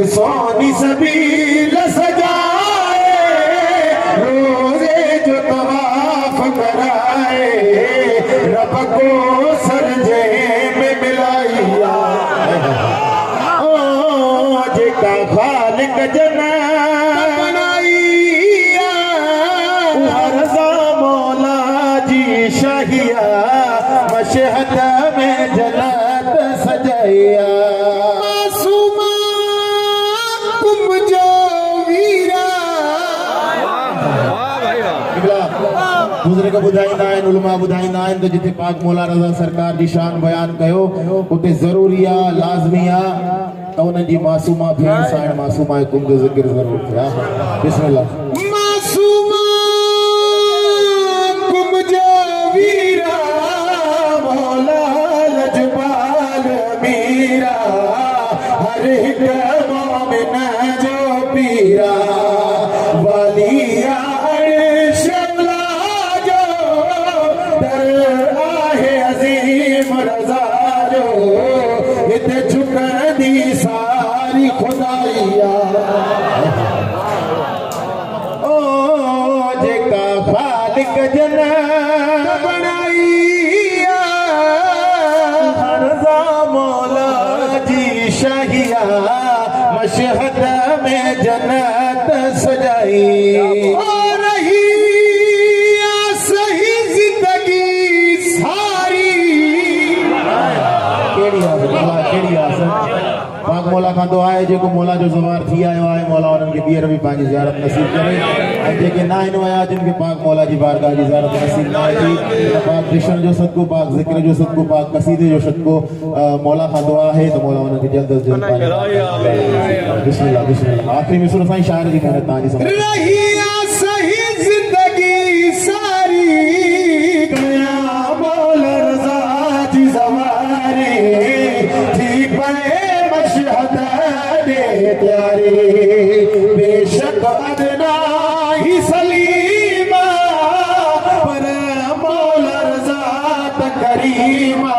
सोनी सबील सजाए, रोजे जो तवाफ कराए, रब को सरजे में मिलाइया। ओ जेका खालिक जना बनाइया, हरदा मौला जी शाहिया, मशहद में जन्नत सजाइया। दूसरे का बुधाईंदा आहिनि, उलमा बुधाईंदा आहिनि त जिथे पाक मौला रज़ा सरकार जी शान बयान कयो उते ज़रूरी आ, लाज़मी आ त उन्हनि जी मासूमा भेण सां मासूमा कुम जो ज़िक्र ज़रूर थिए। बिस्मिल्लाह। मासूमा कुम जो वीरा, मौला लजपाल मीरा, हर हिक मोमिन जो पीरा, वालिया सारी खुदाइया। ओ जेका खालिक जना बनाइया, हरदा मौला जी शाहिया, मशहद में जन्नत सजाई। सही जिंदगी सारी पाक मौला खां दुआ आहे जेको मौला जो ज़वार थी आयो आहे, मौला उन्हनि खे ॿीहर बि पंहिंजी ज़ियारत नसीब करे, ऐं जेके न आहिनि विया जिन खे पाक मौला जी बारगाह जी ज़ियारत नसीब न आहे थी, पाक कृष्ण जो सदको, पाक ज़िक्र जो सदको, पाक कसीदे जो सदको मौला खां दुआ आहे त मौला उन्हनि खे जल्द अज़ जल्द पाए। बिस्मिल्लाह बिस्मिल्लाह। आख़िरी में सुर साईं शाइर जी महिनत तव्हांजी समझ सही जिंदगी सारी, गया मौला रज़ा जी ज़वारी, थी पए मशहद दे प्यारे, बेशक अदना ही सलीमा, पर मौला रज़ा त करीमा।